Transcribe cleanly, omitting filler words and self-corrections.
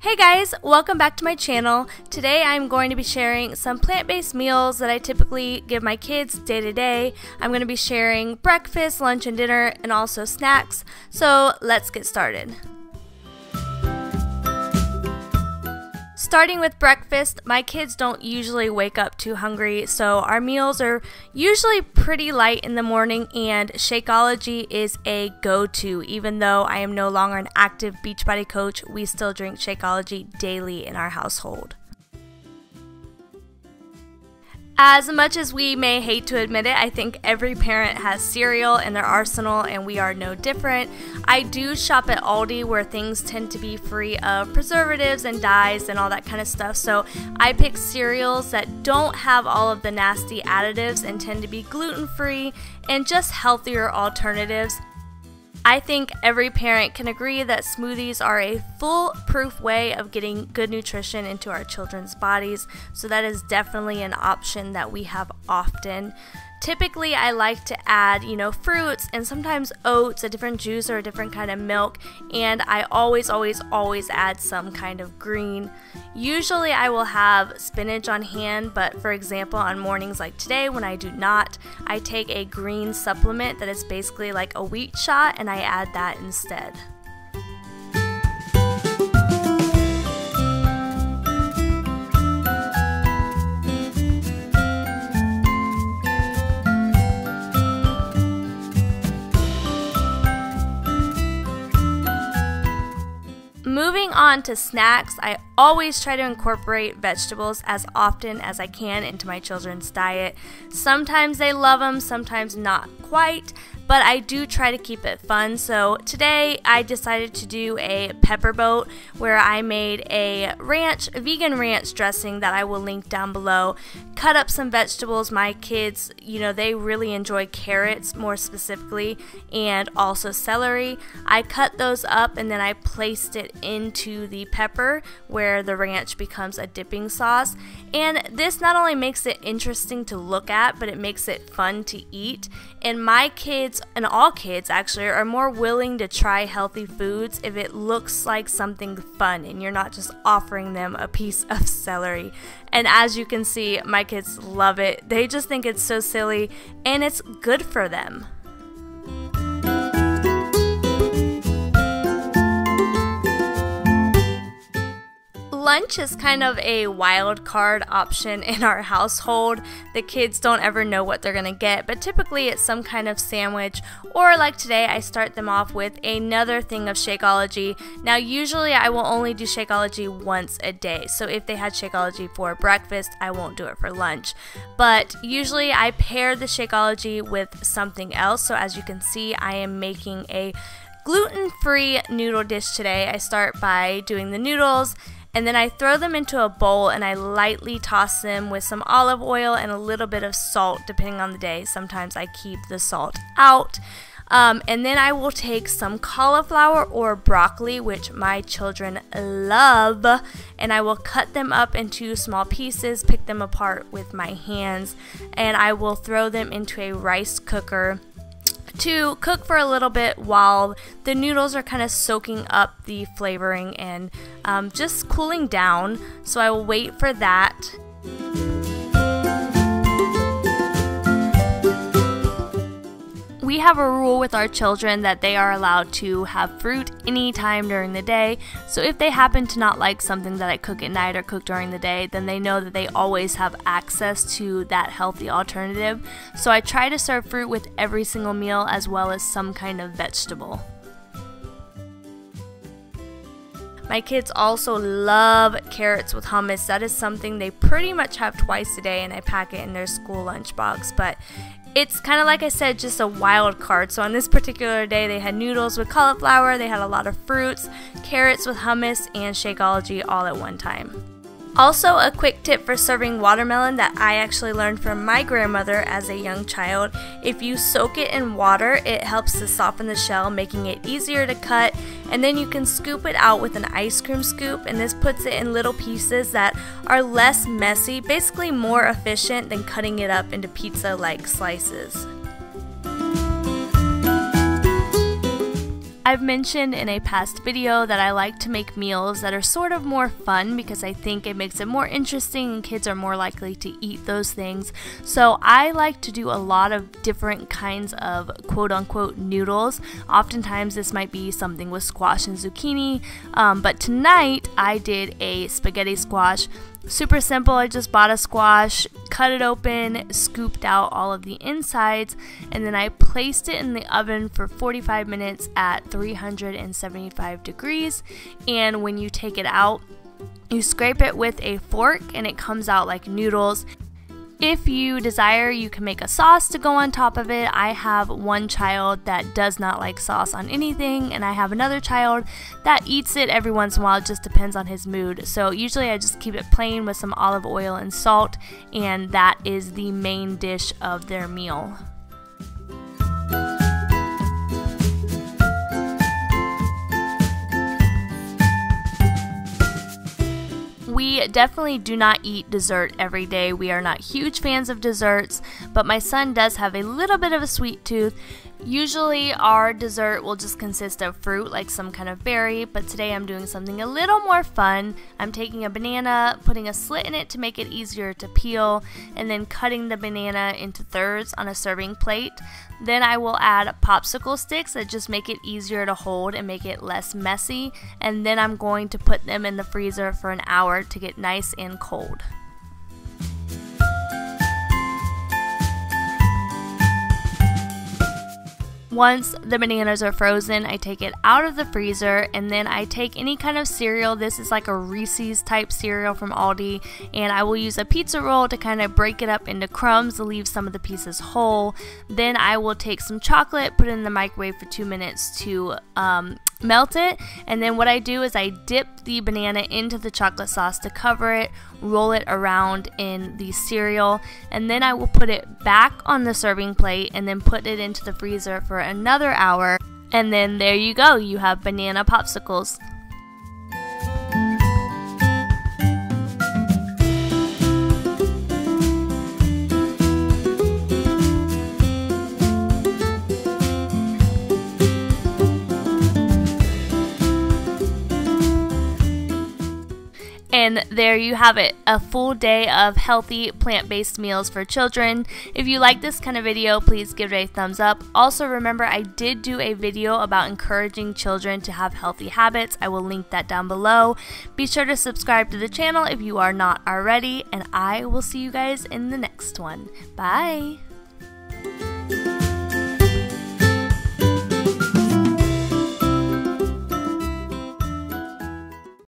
Hey guys, welcome back to my channel. Today I'm going to be sharing some plant-based meals that I typically give my kids day to day. I'm going to be sharing breakfast, lunch, and dinner, and also snacks. So let's get started. Starting with breakfast, my kids don't usually wake up too hungry, so our meals are usually pretty light in the morning, and Shakeology is a go-to. Even though I am no longer an active Beachbody coach, we still drink Shakeology daily in our household. As much as we may hate to admit it, I think every parent has cereal in their arsenal, and we are no different. I do shop at Aldi, where things tend to be free of preservatives and dyes and all that kind of stuff, so I pick cereals that don't have all of the nasty additives and tend to be gluten-free and just healthier alternatives. I think every parent can agree that smoothies are a foolproof way of getting good nutrition into our children's bodies, so that is definitely an option that we have often. Typically, I like to add, fruits and sometimes oats, a different juice or a different kind of milk, and I always add some kind of green. Usually I will have spinach on hand, but for example, on mornings like today when I do not, I take a green supplement that is basically like a wheat shot, and I add that instead. Moving on to snacks, I always try to incorporate vegetables as often as I can into my children's diet. Sometimes they love them, sometimes not quite, but I do try to keep it fun. So today I decided to do a pepper boat where I made a vegan ranch dressing that I will link down below. Cut up some vegetables. My kids, they really enjoy carrots more specifically, and also celery. I cut those up and then I placed it into the pepper where the ranch becomes a dipping sauce. And this not only makes it interesting to look at, but it makes it fun to eat. And my kids, and all kids actually, are more willing to try healthy foods if it looks like something fun and you're not just offering them a piece of celery. And as you can see, my kids love it. They just think it's so silly, and it's good for them. Lunch is kind of a wild card option in our household. The kids don't ever know what they're gonna get, but typically it's some kind of sandwich, or like today I start them off with another thing of Shakeology. Now usually I will only do Shakeology once a day, so if they had Shakeology for breakfast, I won't do it for lunch. But usually I pair the Shakeology with something else, so as you can see, I am making a gluten-free noodle dish today. I start by doing the noodles, and then I throw them into a bowl and I lightly toss them with some olive oil and a little bit of salt depending on the day. Sometimes I keep the salt out. And then I will take some cauliflower or broccoli, which my children love, and I will cut them up into small pieces, pick them apart with my hands, and I will throw them into a rice cooker to cook for a little bit while the noodles are kind of soaking up the flavoring and just cooling down. So I will wait for that. We have a rule with our children that they are allowed to have fruit anytime during the day, so if they happen to not like something that I cook at night or cook during the day, then they know that they always have access to that healthy alternative. So I try to serve fruit with every single meal, as well as some kind of vegetable. My kids also love carrots with hummus. That is something they pretty much have twice a day, and I pack it in their school lunchbox. But it's kind of, like I said, just a wild card. So on this particular day, they had noodles with cauliflower, they had a lot of fruits, carrots with hummus, and Shakeology all at one time. Also, a quick tip for serving watermelon that I actually learned from my grandmother as a young child. If you soak it in water, it helps to soften the shell, making it easier to cut, and then you can scoop it out with an ice cream scoop, and this puts it in little pieces that are less messy, basically more efficient than cutting it up into pizza-like slices. I've mentioned in a past video that I like to make meals that are sort of more fun because I think it makes it more interesting and kids are more likely to eat those things. So I like to do a lot of different kinds of quote-unquote noodles. Oftentimes this might be something with squash and zucchini, but tonight I did a spaghetti squash. Super simple. I just bought a squash, cut it open, scooped out all of the insides, and then I placed it in the oven for 45 minutes at 375 degrees. And when you take it out, you scrape it with a fork and it comes out like noodles. If you desire, you can make a sauce to go on top of it. I have one child that does not like sauce on anything, and I have another child that eats it every once in a while. It just depends on his mood. So usually I just keep it plain with some olive oil and salt, and that is the main dish of their meal. We definitely do not eat dessert every day. We are not huge fans of desserts, but my son does have a little bit of a sweet tooth. Usually our dessert will just consist of fruit, like some kind of berry, but today I'm doing something a little more fun. I'm taking a banana, putting a slit in it to make it easier to peel, and then cutting the banana into thirds on a serving plate. Then I will add popsicle sticks that just make it easier to hold and make it less messy, and then I'm going to put them in the freezer for an hour to get nice and cold. Once the bananas are frozen, I take it out of the freezer, and then I take any kind of cereal. This is like a Reese's type cereal from Aldi, and I will use a pizza roll to kind of break it up into crumbs to leave some of the pieces whole. Then I will take some chocolate, put it in the microwave for 2 minutes to melt it, and then what I do is I dip the banana into the chocolate sauce to cover it, roll it around in the cereal, and then I will put it back on the serving plate and then put it into the freezer for another hour, and then there you go, you have banana popsicles. And there you have it, a full day of healthy plant-based meals for children. If you like this kind of video, please give it a thumbs up. Also remember, I did do a video about encouraging children to have healthy habits. I will link that down below. Be sure to subscribe to the channel if you are not already, and I will see you guys in the next one. Bye!